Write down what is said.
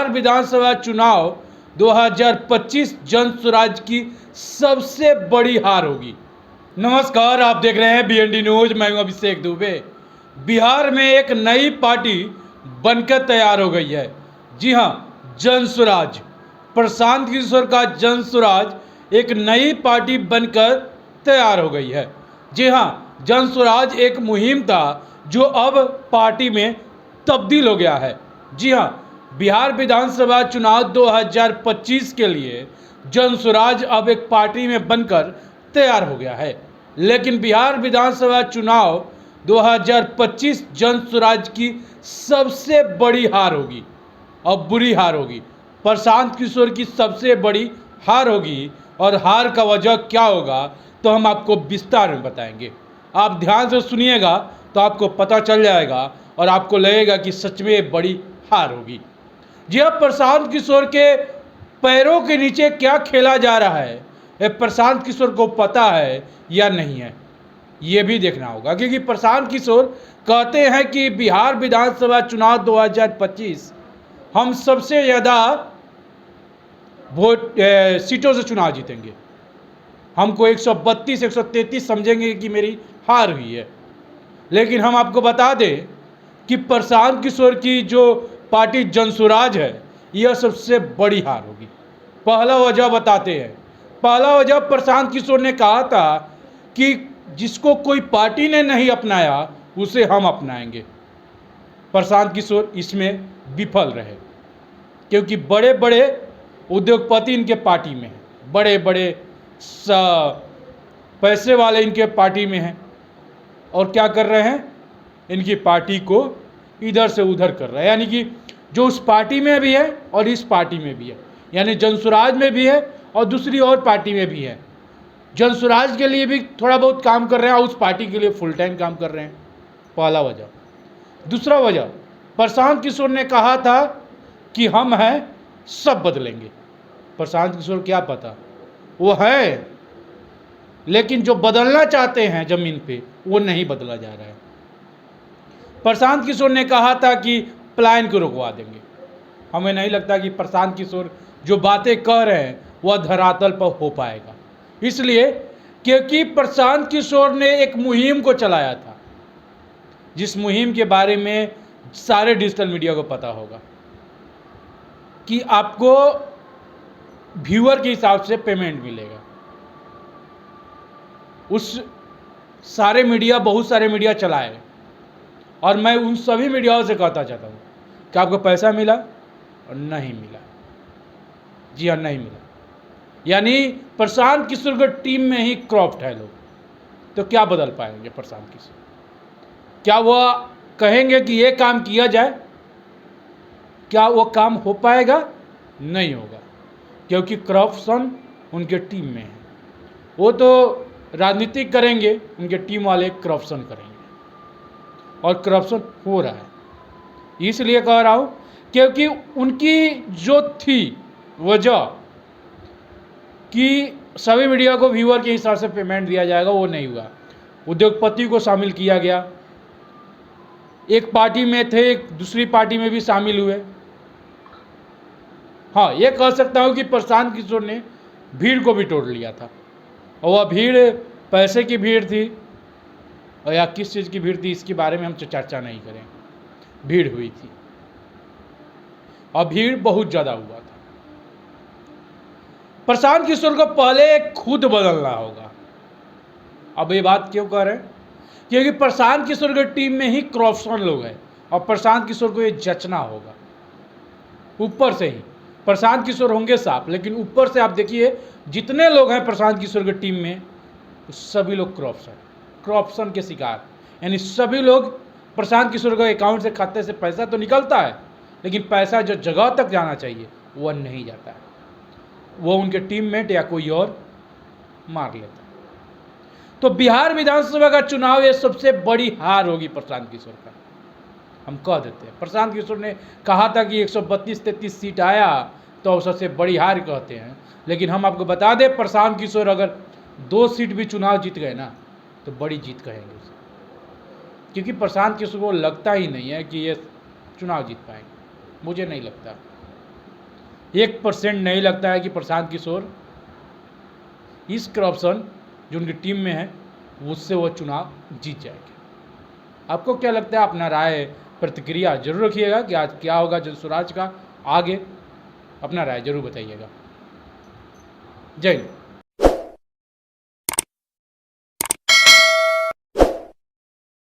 बिहार विधानसभा चुनाव 2025 जन स्वराज की सबसे बड़ी हार होगी। नमस्कार, आप देख रहे हैं BND न्यूज। मैं हूं अभिषेक दुबे। बिहार में एक नई पार्टी बनकर तैयार हो गई है। जी हां, जन स्वराज, प्रशांत किशोर का जन स्वराज एक नई पार्टी बनकर तैयार हो गई है। जी हां, जन स्वराज एक मुहिम था जो अब पार्टी में तब्दील हो गया है। जी हां, बिहार विधानसभा चुनाव 2025 के लिए जन स्वराज अब एक पार्टी में बनकर तैयार हो गया है। लेकिन बिहार विधानसभा चुनाव 2025 जन स्वराज की सबसे बड़ी हार होगी और बुरी हार होगी। प्रशांत किशोर की सबसे बड़ी हार होगी और हार का वजह क्या होगा तो हम आपको विस्तार में बताएंगे। आप ध्यान से सुनिएगा तो आपको पता चल जाएगा और आपको लगेगा कि सच में बड़ी हार होगी। जी अब प्रशांत किशोर के पैरों के नीचे क्या खेला जा रहा है, ये प्रशांत किशोर को पता है या नहीं है, ये भी देखना होगा। क्योंकि प्रशांत किशोर कहते हैं कि बिहार विधानसभा चुनाव 2025 हम सबसे ज़्यादा सीटों से चुनाव जीतेंगे। हमको 132 133 समझेंगे कि मेरी हार हुई है। लेकिन हम आपको बता दें कि प्रशांत किशोर की जो पार्टी जन स्वराज है, यह सबसे बड़ी हार होगी। पहला वजह बताते हैं। पहला वजह, प्रशांत किशोर ने कहा था कि जिसको कोई पार्टी ने नहीं अपनाया उसे हम अपनाएंगे। प्रशांत किशोर इसमें विफल रहे क्योंकि बड़े बड़े उद्योगपति इनके पार्टी में हैं, बड़े बड़े पैसे वाले इनके पार्टी में हैं और क्या कर रहे हैं, इनकी पार्टी को इधर से उधर कर रहा है। यानी कि जो उस पार्टी में भी है और इस पार्टी में भी है, यानी जन स्वराज में भी है और दूसरी और पार्टी में भी है। जन स्वराज के लिए भी थोड़ा बहुत काम कर रहे हैं और उस पार्टी के लिए फुल टाइम काम कर रहे हैं। पहला वजह। दूसरा वजह, प्रशांत किशोर ने कहा था कि हम हैं, सब बदलेंगे। प्रशांत किशोर क्या पता, वो है लेकिन जो बदलना चाहते हैं जमीन पे वो नहीं बदला जा रहा है। प्रशांत किशोर ने कहा था कि पलायन को रुकवा देंगे। हमें नहीं लगता कि प्रशांत किशोर जो बातें कह रहे हैं वह धरातल पर हो पाएगा। इसलिए क्योंकि प्रशांत किशोर ने एक मुहिम को चलाया था, जिस मुहिम के बारे में सारे डिजिटल मीडिया को पता होगा कि आपको व्यूअर के हिसाब से पेमेंट मिलेगा। उस सारे मीडिया, बहुत सारे मीडिया चलाए और मैं उन सभी मीडियाओं से कहता चाहता हूँ कि आपको पैसा मिला और नहीं मिला। जी हाँ, नहीं मिला। यानी प्रशांत किशोर की टीम में ही क्रॉप्ड है लोग, तो क्या बदल पाएंगे प्रशांत किशोर? क्या वह कहेंगे कि ये काम किया जाए? क्या वो काम हो पाएगा? नहीं होगा, क्योंकि करप्शन उनके टीम में है। वो तो राजनीतिक करेंगे, उनके टीम वाले करप्शन करेंगे और करप्शन हो रहा है। इसलिए कह रहा हूँ क्योंकि उनकी जो थी वजह कि सभी मीडिया को व्यूअर के हिसाब से पेमेंट दिया जाएगा, वो नहीं हुआ। उद्योगपति को शामिल किया गया, एक पार्टी में थे, एक दूसरी पार्टी में भी शामिल हुए। हाँ, ये कह सकता हूँ कि प्रशांत किशोर ने भीड़ को भी तोड़ लिया था और वह भीड़ पैसे की भीड़ थी और या किस चीज़ की भीड़ थी इसके बारे में हम चर्चा नहीं करें। भीड़ हुई थी और भीड़ बहुत ज़्यादा हुआ था। प्रशांत किशोर को पहले खुद बदलना होगा। अब ये बात क्यों कह रहे हैं? क्योंकि प्रशांत किशोर की टीम में ही करप्शन लोग हैं और प्रशांत किशोर को ये जचना होगा। ऊपर से ही प्रशांत किशोर होंगे साफ, लेकिन ऊपर से आप देखिए जितने लोग हैं प्रशांत किशोर की टीम में, तो सभी लोग करप्शन के शिकार। यानी सभी लोग, प्रशांत किशोर के अकाउंट से, खाते से पैसा तो निकलता है लेकिन पैसा जो जगह तक जाना चाहिए वह नहीं जाता है, वो उनके टीममेट या कोई और मार लेता है। तो बिहार विधानसभा का चुनाव ये सबसे बड़ी हार होगी प्रशांत किशोर का, हम कह देते हैं। प्रशांत किशोर ने कहा था कि 132-33 सीट आया तो सबसे बड़ी हार कहते हैं, लेकिन हम आपको बता दें प्रशांत किशोर अगर 2 सीट भी चुनाव जीत गए ना तो बड़ी जीत कहेंगे उसे, क्योंकि प्रशांत किशोर को लगता ही नहीं है कि ये चुनाव जीत पाएंगे। मुझे नहीं लगता। 1% नहीं लगता है कि प्रशांत किशोर इस करप्शन जो उनकी टीम में है उससे वो चुनाव जीत जाएंगे। आपको क्या लगता है? अपना राय प्रतिक्रिया जरूर रखिएगा कि आज क्या होगा जनसुराज का आगे, अपना राय जरूर बताइएगा। जय हिंद।